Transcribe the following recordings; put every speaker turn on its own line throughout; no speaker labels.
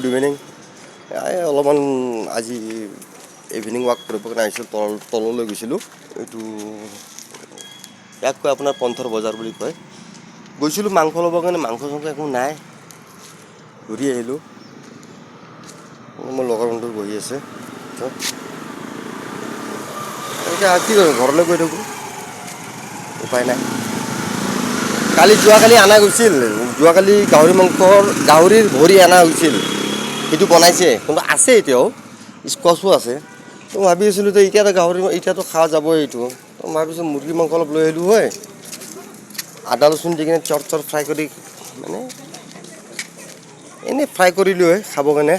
Evening. অলপমান আজি evening walk কৰিব কাৰণে আহিছিলোঁ, তললৈ গৈছিলোঁ। এইটো ইয়াক কয় আপোনাৰ পন্থৰ বজাৰ বুলি কয়। গৈছিলোঁ মাংস ল'বৰ কাৰণে, মাংস চাংস একো নাই, ঘূৰি আহিলোঁ। মোৰ লগৰ বন্ধু বহি আছে। এতিয়া কি কৰিম, ঘৰলৈ গৈ থাকোঁ, উপায় নাই। যোৱাকালি অনা গৈছিল, যোৱাকালি গাহৰিৰ ভৰি অনা হৈছিল, সেইটো বনাইছে, কিন্তু আছে এতিয়াও, স্কচো আছে। মই ভাবি আছিলোঁ যে এতিয়াতো খোৱা যাবই এইটো, মই ভাবিছোঁ মুৰ্গী মাংস অলপ লৈ আহিলোঁ হয়, আদা ৰচুন দি কিনে চৰ ফ্ৰাই কৰি, মানে এনেই ফ্ৰাই কৰিলোঁ হয় খাবৰ কাৰণে।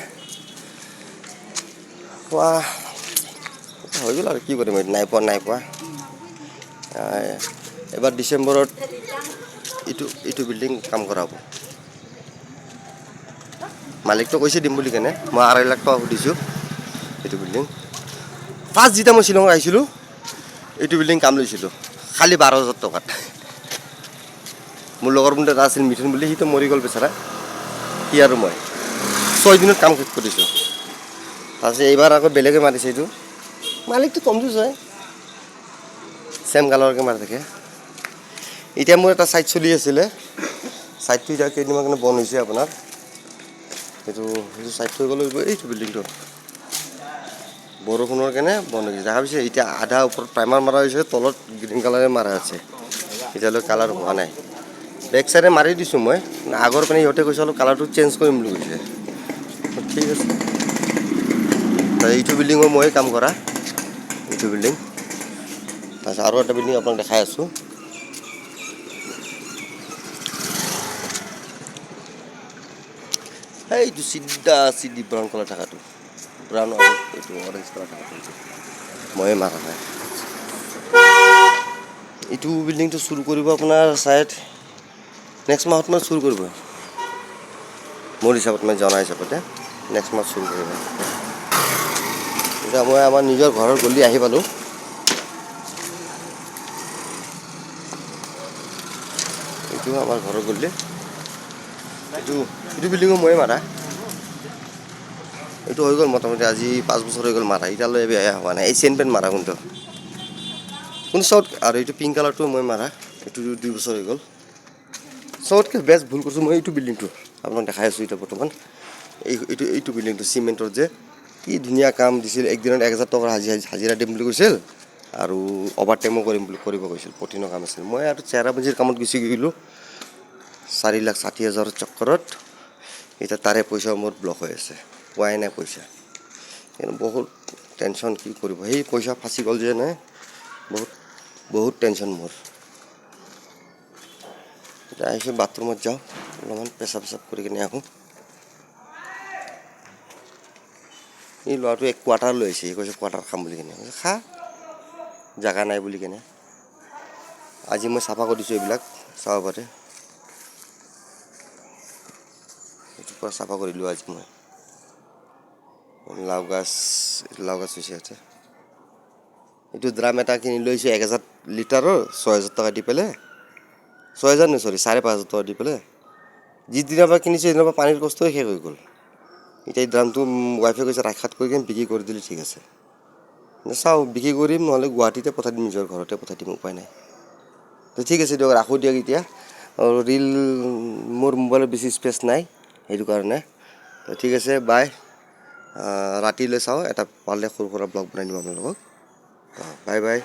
হৈ গ'ল আৰু কি কৰিম, নাই পোৱা। এবাৰ ডিচেম্বৰত এইটো বিল্ডিং কাম কৰাব। মালিকটো কৈছে দিম বুলি কেনে, মই 2.5 লাখ টকা সুধিছোঁ এইটো বিল্ডিং। ফাৰ্ষ্ট যেতিয়া মই শ্বিলঙত আহিছিলোঁ, এইটো বিল্ডিং কাম লৈছিলোঁ খালি 12,000 টকাত। মোৰ লগৰ বন্ধু এটা আছিল মিথুন বুলি, সিটো মৰি গ'ল বেচাৰা, সি আৰু মই 6 দিনত কাম শেষ কৰিছোঁ। তাৰপিছত এইবাৰ আকৌ বেলেগে মাতিছে, এইটো মালিকটো কনজুচ হয়, চেম কালাৰকে মাৰি থাকে। এতিয়া মোৰ এটা ছাইট চলি আছিলে, ছাইটটো এতিয়া কেইদিনমান কাৰণে বন্ধ হৈছে আপোনাৰ। সেইটো ছাইট হৈ গ'ল, এইটো বিল্ডিংটো বৰষুণৰ কাৰণে বন্ধ হৈ গৈছে। দেখা পাইছে এতিয়া আধা ওপৰত প্ৰাইমাৰ মাৰা হৈছে, তলত গ্ৰীণ কালাৰে মাৰা আছে, এতিয়ালৈ কালাৰ হোৱা নাই। বেক চাইডে মাৰি দিছোঁ মই, আগৰ পিনে সিহঁতে কৈছে অলপ কালাৰটো চেঞ্জ কৰিম বুলি কৈছে। ঠিক আছে, এইটো বিল্ডিঙৰ মই কাম কৰা, এইটো বিল্ডিং। তাৰপিছত আৰু এটা বিল্ডিং আপোনাক দেখাই আছোঁ। এইটো চিধা ব্ৰাউন কালাৰ থকাটো, ব্ৰাউন আৰু এইটো অৰেঞ্জ কালাৰ থকাটো ময়ে মাৰা হয়। এইটো বিল্ডিংটো চুৰ কৰিব আপোনাৰ চাইড নেক্সট মাহত মানে চুৰ কৰিব, মোৰ হিচাপত, মই জনা হিচাপতে নেক্সট মাহত চুৰ কৰিব। এতিয়া মই আমাৰ নিজৰ ঘৰৰ গলি আহি পালোঁ। এইটো আমাৰ ঘৰৰ গলি, এইটো বিল্ডিঙো ময়ে মাৰা। এইটো হৈ গ'ল মোটামুটি আজি 5 বছৰ হৈ গ'ল মাৰা, এতিয়ালৈ বেয়া হোৱা নাই। এই চেইন পেণ্ট মাৰা কোনটো চবত, আৰু এইটো পিংক কালাৰটো মই মাৰা, এইটো 2 বছৰ হৈ গ'ল। চবতকৈ বেষ্ট ভুল কৰিছোঁ মই এইটো বিল্ডিংটো আপোনাক দেখাই আছোঁ এতিয়া বৰ্তমান। এইটো বিল্ডিংটো চিমেণ্টৰ যে কি ধুনীয়া কাম দিছিল, একদিনত 1,000 টকাৰ হাজিৰা দিম বুলি কৈছিল, আৰু অভাৰ টাইমো কৰিব কৈছিল, কঠিনৰ কাম আছিল। মই আৰু চেৰাপুঞ্জীৰ কামত গুচি গৈছিলোঁ 4,60,000 চক্কৰত। এতিয়া তাৰে পইচাও মোৰ ব্লক হৈ আছে, পোৱাই নাই পইচা, কিন্তু বহুত টেনশ্যন, কি কৰিব, সেই পইচা ফাঁচি গ'ল যে নাই, বহুত টেনশ্যন মোৰ। এতিয়া আহিছোঁ, বাথৰুমত যাওঁ, অলপমান পেচাব কৰি কিনে আহোঁ। এই ল'ৰাটো এক কোৱাৰ্টাৰ লৈ আহিছে, সি কৈছে কোৱাৰ্টাৰ খাম বুলি কেনে, খা, জেগা নাই বুলি কেনে। আজি মই চাফা কৰি দিছোঁ, এইবিলাক চাব পাৰে, এইটোৰ পৰা চাফা কৰিলোঁ আজি মই। লাও গাছ হৈছে ইয়াতে। এইটো ড্ৰাম এটা কিনি লৈছোঁ 1,000 লিটাৰৰ, 6,000 টকা দি পেলাই, 6,000 নহয়, চৰি 5,500 টকা দি পেলাই। যিদিনাৰ পৰা কিনিছোঁ সেইদিনাৰ পৰা পানীৰ কষ্টই শেষ হৈ গ'ল। এতিয়া এই ড্ৰামটো ৱাইফে কৈছে ৰাখাত কৈ কিনে বিক্ৰী কৰি দিলে ঠিক আছে। চাওঁ, বিক্ৰী কৰিম, নহ'লে গুৱাহাটীতে পঠাই দিম, নিজৰ ঘৰতে পঠাই দিম, উপায় নাই। তো ঠিক আছে দিয়ক, ৰাখোঁ দিয়ক এতিয়া। ৰীল মোৰ মোবাইলত বেছি স্পেচ নাই, সেইটো কাৰণে। ঠিক আছে, বাই। ৰাতিলৈ চাওঁ, এটা পালে সৰু সুৰা ব্লগ বনাই দিম আপোনালোকক। Bye bye.